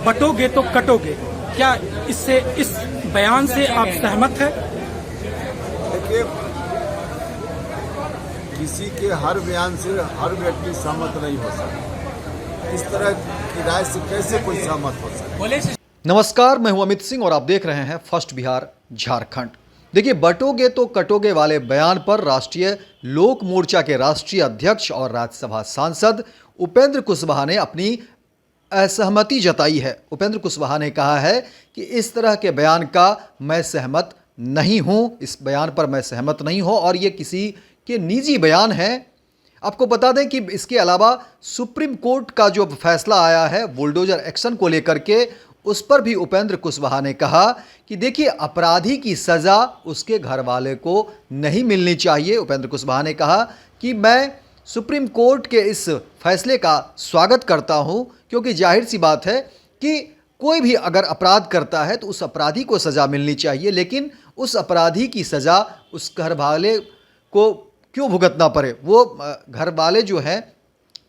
बटोगे तो कटोगे, क्या इससे इस बयान से आप सहमत हैं? देखिए, किसी के हर बयान से हर व्यक्ति सहमत नहीं हो सकता। इस तरह की राय से कैसे कोई सहमत हो सकता? नमस्कार, मैं हूं अमित सिंह और आप देख रहे हैं फर्स्ट बिहार झारखंड। देखिए, बटोगे तो कटोगे वाले बयान पर राष्ट्रीय लोक मोर्चा के राष्ट्रीय अध्यक्ष और राज्यसभा सांसद उपेंद्र कुशवाहा ने अपनी असहमति जताई है। उपेंद्र कुशवाहा ने कहा है कि इस तरह के बयान का मैं सहमत नहीं हूं, इस बयान पर मैं सहमत नहीं हूं और ये किसी के निजी बयान है। आपको बता दें कि इसके अलावा सुप्रीम कोर्ट का जो फैसला आया है बुलडोजर एक्शन को लेकर के, उस पर भी उपेंद्र कुशवाहा ने कहा कि देखिए, अपराधी की सज़ा उसके घर वाले को नहीं मिलनी चाहिए। उपेंद्र कुशवाहा ने कहा कि मैं सुप्रीम कोर्ट के इस फैसले का स्वागत करता हूं, क्योंकि जाहिर सी बात है कि कोई भी अगर अपराध करता है तो उस अपराधी को सज़ा मिलनी चाहिए, लेकिन उस अपराधी की सज़ा उस घर वाले को क्यों भुगतना पड़े, वो घर वाले जो हैं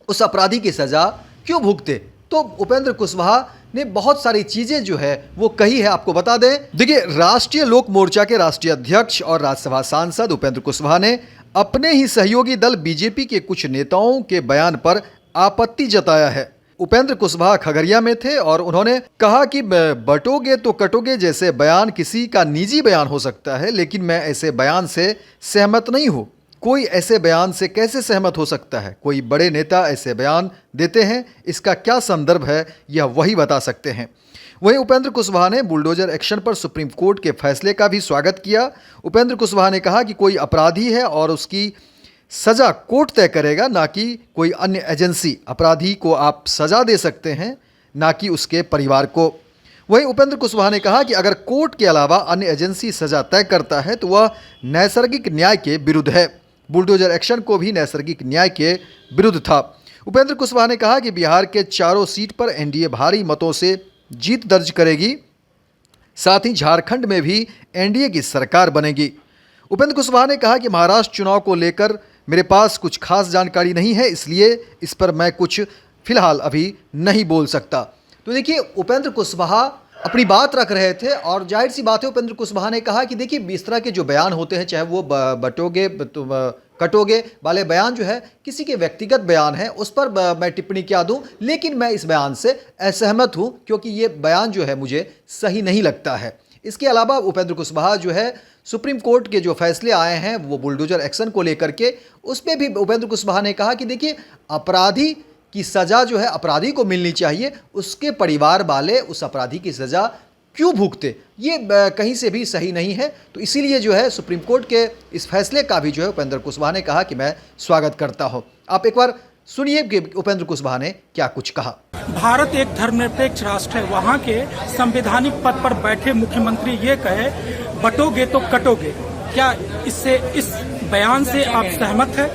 उस अपराधी की सज़ा क्यों भुगते। तो उपेंद्र कुशवाहा ने बहुत सारी चीज़ें जो है वो कही है, आपको बता दें। देखिए, राष्ट्रीय लोक मोर्चा के राष्ट्रीय अध्यक्ष और राज्यसभा सांसद उपेंद्र कुशवाहा ने अपने ही सहयोगी दल बीजेपी के कुछ नेताओं के बयान पर आपत्ति जताया है। उपेंद्र कुशवाहा खगड़िया में थे और उन्होंने कहा कि बटोगे तो कटोगे जैसे बयान किसी का निजी बयान हो सकता है, लेकिन मैं ऐसे बयान से सहमत नहीं हूँ। कोई ऐसे बयान से कैसे सहमत हो सकता है? कोई बड़े नेता ऐसे बयान देते हैं, इसका क्या संदर्भ है यह वही बता सकते हैं। वहीं उपेंद्र कुशवाहा ने बुलडोजर एक्शन पर सुप्रीम कोर्ट के फैसले का भी स्वागत किया। उपेंद्र कुशवाहा ने कहा कि कोई अपराधी है और उसकी सज़ा कोर्ट तय करेगा, ना कि कोई अन्य एजेंसी। अपराधी को आप सज़ा दे सकते हैं, ना कि उसके परिवार को। वहीं उपेंद्र कुशवाहा ने कहा कि अगर कोर्ट के अलावा अन्य एजेंसी सज़ा तय करता है तो वह नैसर्गिक न्याय के विरुद्ध है। बुलडोजर एक्शन को भी नैसर्गिक न्याय के विरुद्ध था। उपेंद्र कुशवाहा ने कहा कि बिहार के चारों सीट पर एनडीए भारी मतों से जीत दर्ज करेगी, साथ ही झारखंड में भी एनडीए की सरकार बनेगी। उपेंद्र कुशवाहा ने कहा कि महाराष्ट्र चुनाव को लेकर मेरे पास कुछ खास जानकारी नहीं है, इसलिए इस पर मैं कुछ फिलहाल अभी नहीं बोल सकता। तो देखिए, उपेंद्र कुशवाहा अपनी बात रख रहे थे और जाहिर सी बात है, उपेंद्र कुशवाहा ने कहा कि देखिए, इस तरह के जो बयान होते हैं, चाहे वो बटोगे कटोगे वाले बयान जो है किसी के व्यक्तिगत बयान है, उस पर मैं टिप्पणी क्या दूं, लेकिन मैं इस बयान से असहमत हूं, क्योंकि ये बयान जो है मुझे सही नहीं लगता है। इसके अलावा उपेंद्र कुशवाहा जो है सुप्रीम कोर्ट के जो फैसले आए हैं वो बुलडोजर एक्शन को लेकर के, उस पर भी उपेंद्र कुशवाहा ने कहा कि देखिए, अपराधी की सज़ा जो है अपराधी को मिलनी चाहिए, उसके परिवार वाले उस अपराधी की सज़ा क्यों भुगते, ये कहीं से भी सही नहीं है। तो इसीलिए जो है सुप्रीम कोर्ट के इस फैसले का भी जो है उपेंद्र कुशवाहा ने कहा कि मैं स्वागत करता हूं। आप एक बार सुनिए कि उपेंद्र कुशवाहा ने क्या कुछ कहा। भारत एक धर्मनिरपेक्ष राष्ट्र है, वहाँ के संवैधानिक पद पर बैठे मुख्यमंत्री ये कहे बटोगे तो कटोगे, क्या इससे इस बयान से आप सहमत हैं?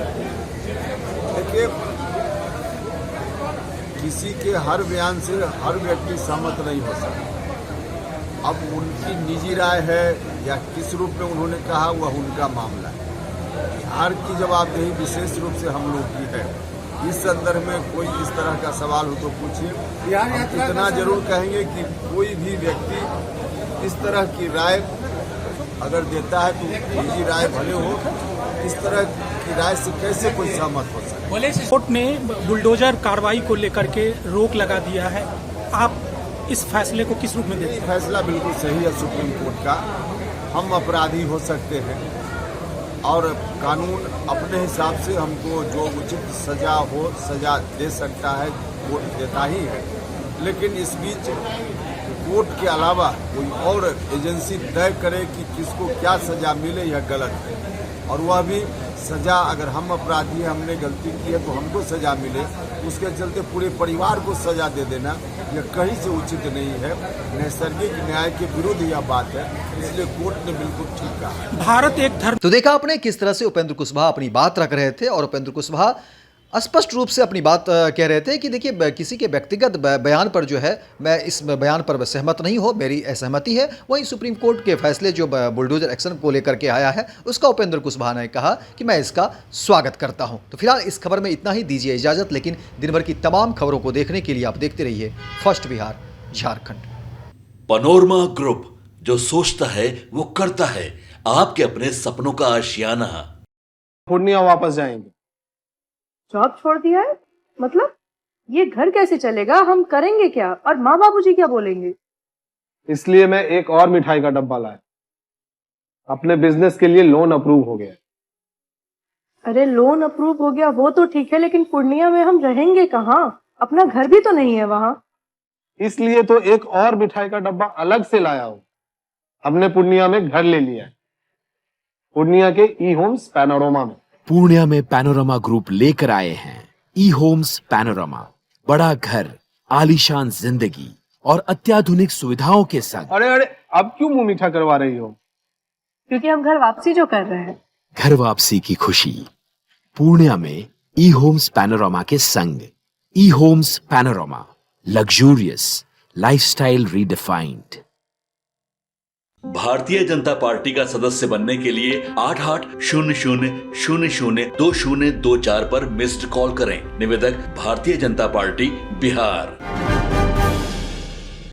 देखिए, किसी के हर बयान से हर व्यक्ति सहमत नहीं हो सकता। अब उनकी निजी राय है या किस रूप में उन्होंने कहा, वह उनका मामला है। बिहार की जवाबदेही विशेष रूप से हम लोग की है। इस संदर्भ में कोई इस तरह का सवाल हो तो पूछिए। हम इतना जरूर कहेंगे कि कोई भी व्यक्ति इस तरह की राय अगर देता है तो निजी राय भले हो, इस तरह की राय से कैसे कोई सहमत हो सकता है। कोर्ट ने बुलडोजर कार्रवाई को लेकर के रोक लगा दिया है, आप इस फैसले को किस रूप में देखते हैं? फैसला बिल्कुल सही है सुप्रीम कोर्ट का। हम अपराधी हो सकते हैं और कानून अपने हिसाब से हमको जो उचित सजा हो सजा दे सकता है, कोर्ट देता ही है। लेकिन इस बीच कोर्ट के अलावा कोई और एजेंसी तय करे कि किसको क्या सजा मिले, यह गलत है। और वह भी सजा, अगर हम अपराधी हैं, हमने गलती की है तो हमको सजा मिले, उसके चलते पूरे परिवार को सजा दे देना यह कहीं से उचित नहीं है। नैसर्गिक न्याय के विरुद्ध यह बात है, इसलिए कोर्ट ने बिल्कुल ठीक कहा। भारत एक धर्म। तो देखा आपने किस तरह से उपेंद्र कुशवाहा अपनी बात रख रहे थे और उपेंद्र कुशवाहा स्पष्ट रूप से अपनी बात कह रहे थे कि देखिए, किसी के व्यक्तिगत बयान पर जो है मैं इस बयान पर सहमत नहीं हो, मेरी असहमति है। वहीं सुप्रीम कोर्ट के फैसले जो बुलडोजर एक्शन को लेकर के आया है, उसका उपेंद्र कुशवाहा ने कहा कि मैं इसका स्वागत करता हूं। तो फिलहाल इस खबर में इतना ही, दीजिए इजाज़त। लेकिन दिन भर की तमाम खबरों को देखने के लिए आप देखते रहिए first Bihar Jharkhand. Panorama group, जो सोचता है वो करता है। आपके अपने सपनों का आशियाना। पूर्णिया वापस जाएंगे। जॉब छोड़ दिया है? मतलब ये घर कैसे चलेगा? हम करेंगे क्या? और माँ बाबूजी क्या बोलेंगे? इसलिए मैं एक और मिठाई का डब्बा लाया। अपने बिजनेस के लिए लोन अप्रूव हो गया। अरे लोन अप्रूव हो गया वो तो ठीक है, लेकिन पूर्णिया में हम रहेंगे कहाँ? अपना घर भी तो नहीं है वहाँ। इसलिए तो एक और मिठाई का डब्बा अलग से लाया हूँ। हमने पूर्णिया में घर ले लिया है, पूर्णिया के ई होम्स पैनोरमा में। पूर्णिया में पैनोरमा ग्रुप लेकर आए हैं ई होम्स पैनोरमा। बड़ा घर, आलीशान जिंदगी और अत्याधुनिक सुविधाओं के संग। अरे अरे, अब क्यों मुंह मीठा करवा रही हो? क्योंकि हम घर वापसी जो कर रहे हैं। घर वापसी की खुशी पूर्णिया में ई होम्स पैनोरमा के संग। E homes panorama, luxurious lifestyle redefined. Bharatiya Janata party का सदस्य बनने के लिए 8800002024 पर मिस्ड कॉल करें। निवेदक भारतीय जनता पार्टी बिहार।